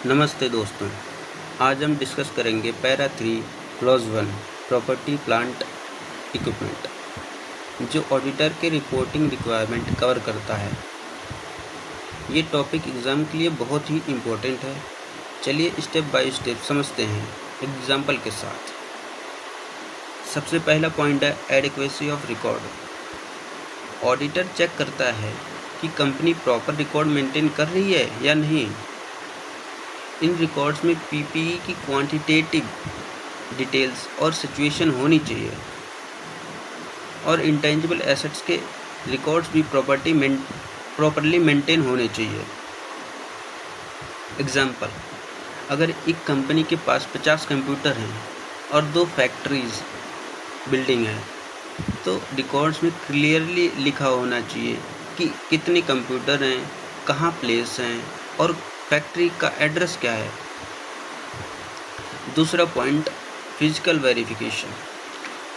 नमस्ते दोस्तों, आज हम डिस्कस करेंगे para 3 clause 1 property plant equipment जो ऑडिटर के रिपोर्टिंग रिक्वायरमेंट कवर करता है। ये टॉपिक एग्ज़ाम के लिए बहुत ही इम्पोर्टेंट है। चलिए स्टेप बाय स्टेप समझते हैं एग्जाम्पल के साथ। सबसे पहला पॉइंट है adequacy of record. Auditor check करता है कि कंपनी प्रॉपर रिकॉर्ड मेंटेन कर रही है या नहीं। इन रिकॉर्ड्स में पीपीई की क्वांटिटेटिव डिटेल्स और सिचुएशन होनी चाहिए और इंटेंजिबल एसेट्स के रिकॉर्ड्स भी प्रॉपर्ली मेंटेन होने चाहिए। एग्जांपल, अगर एक कंपनी के पास 50 कंप्यूटर हैं और 2 फैक्ट्रीज बिल्डिंग है तो रिकॉर्ड्स में क्लियरली लिखा होना चाहिए कि कितने कंप्यूटर हैं, कहाँ प्लेस हैं और फैक्ट्री का एड्रेस क्या है। दूसरा point physical verification.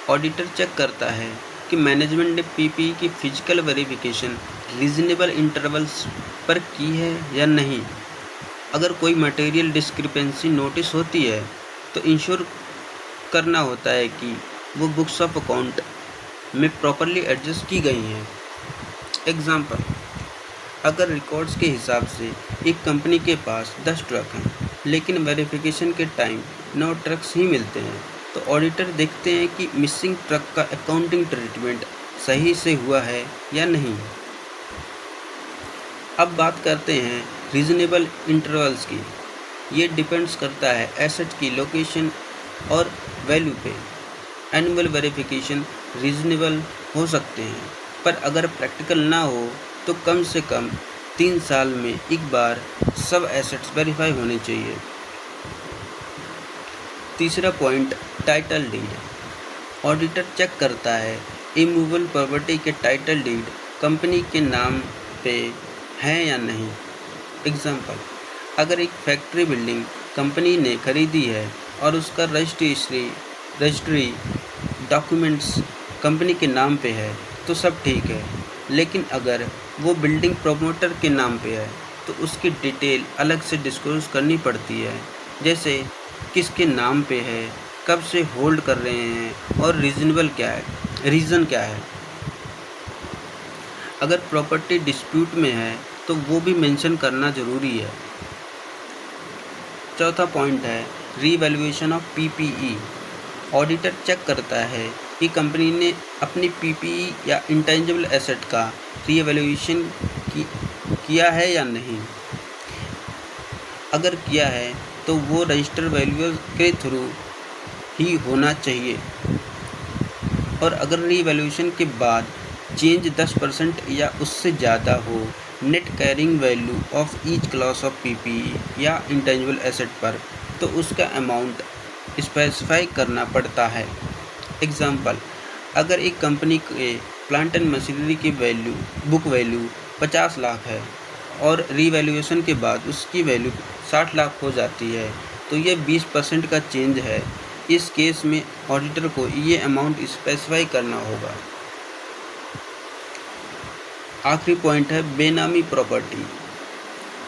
Auditor check करता है कि मैनेजमेंट ने पीपीई की फिजिकल वेरिफिकेशन रीजनेबल इंटरवल्स पर की है या नहीं। अगर कोई मटेरियल डिस्क्रिपेंसी नोटिस होती है तो इंश्योर करना होता है कि वो बुक्स ऑफ अकाउंट में प्रॉपरली एडजस्ट की गई हैं। एग्जाम्पल, अगर रिकॉर्ड्स के हिसाब से एक कंपनी के पास 10 ट्रक हैं लेकिन वेरिफिकेशन के टाइम 9 ट्रक्स ही मिलते हैं तो ऑडिटर देखते हैं कि मिसिंग ट्रक का अकाउंटिंग ट्रीटमेंट सही से हुआ है या नहीं। अब बात करते हैं रीजनेबल इंटरवल्स की। ये डिपेंड्स करता है एसेट की लोकेशन और वैल्यू पे। एनुअल वेरिफिकेशन रीजनेबल हो सकते हैं पर अगर प्रैक्टिकल ना हो तो कम से कम 3 साल में एक बार सब एसेट्स वेरीफाई होने चाहिए। तीसरा point title deed. Auditor check करता है इमूवेबल प्रॉपर्टी के टाइटल डीड कंपनी के नाम पे हैं या नहीं। एग्जांपल, अगर एक फैक्ट्री बिल्डिंग कंपनी ने खरीदी है और उसका रजिस्ट्री डॉक्यूमेंट्स कंपनी के नाम पे है तो सब ठीक है, लेकिन अगर वो बिल्डिंग प्रमोटर के नाम पे है तो उसकी डिटेल अलग से डिस्क्लोज करनी पड़ती है, जैसे किसके नाम पे है, कब से होल्ड कर रहे हैं और रीज़न क्या है। अगर प्रॉपर्टी डिस्प्यूट में है तो वो भी मेंशन करना ज़रूरी है। चौथा पॉइंट है revaluation of PPE. Auditor check करता है कि कंपनी ने अपनी पीपीई या इंटेंजिबल एसेट का रीवैल्यूएशन किया है या नहीं। अगर किया है तो वो रजिस्टर वैल्यूअर के थ्रू ही होना चाहिए और अगर रीवैल्यूएशन के बाद चेंज 10% या उससे ज़्यादा हो net carrying value of each class of PPE या इंटेंजिबल एसेट पर तो उसका अमाउंट स्पेसिफाई करना पड़ता है। एग्जाम्पल, अगर एक कंपनी के प्लांट एंड मशीनरी की बुक वैल्यू 50 लाख है और रीवैल्यूएशन के बाद उसकी वैल्यू 60 लाख हो जाती है तो ये 20% का चेंज है। इस केस में ऑडिटर को ये अमाउंट स्पेसिफाई करना होगा। आखिरी पॉइंट है बेनामी प्रॉपर्टी।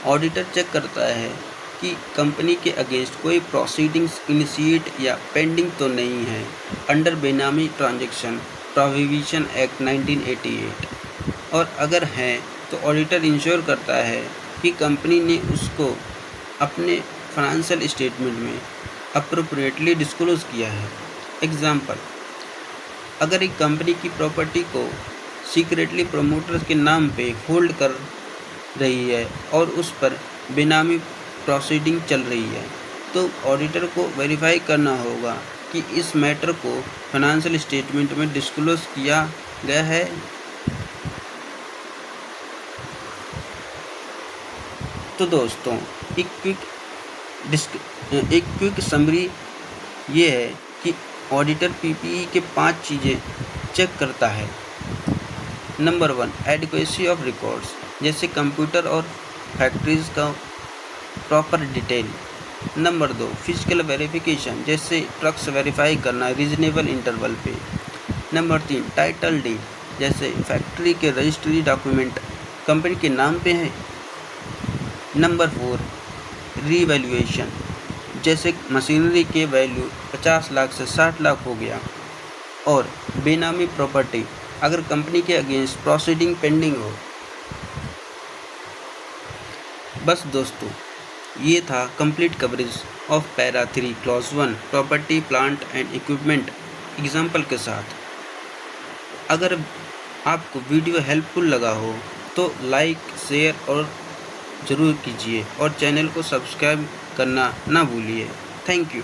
ऑडिटर चेक करता है कि कंपनी के अगेंस्ट कोई प्रोसीडिंग्स इनिशिएट या पेंडिंग तो नहीं है अंडर बेनामी ट्रांजैक्शन प्रोहिबिशन एक्ट 1988 और अगर हैं तो ऑडिटर इंश्योर करता है कि कंपनी ने उसको अपने फाइनेंशियल स्टेटमेंट में अप्रोप्रिएटली डिस्क्लोज किया है। एग्जाम्पल, अगर एक कंपनी की प्रॉपर्टी को सीक्रेटली प्रमोटर्स के नाम पे होल्ड कर रही है और उस पर बेनामी प्रोसीडिंग चल रही है तो ऑडिटर को वेरीफाई करना होगा कि इस मैटर को फाइनेंशियल स्टेटमेंट में डिस्क्लोज किया गया है। तो दोस्तों एक क्विक समरी ये है कि ऑडिटर पीपीई के 5 चीज़ें चेक करता है। नंबर 1, एडिक्वेसी ऑफ रिकॉर्ड्स, जैसे कंप्यूटर और फैक्ट्रीज का proper detail. Number 2, physical verification, जैसे ट्रक्स वेरीफाई करना रीजनेबल इंटरवल पे। नंबर 3, टाइटल डीड, जैसे फैक्ट्री के रजिस्ट्री डॉक्यूमेंट कंपनी के नाम पे हैं। नंबर 4, रीवैल्यूएशन, जैसे मशीनरी के वैल्यू 50 लाख से 60 लाख हो गया। और बेनामी प्रॉपर्टी, अगर कंपनी के अगेंस्ट प्रोसीडिंग पेंडिंग हो। बस दोस्तों, ये था complete coverage of para 3 clause 1 property plant and equipment example के साथ। अगर आपको वीडियो हेल्पफुल लगा हो तो लाइक, शेयर और ज़रूर कीजिए और चैनल को सब्सक्राइब करना ना भूलिए। Thank you.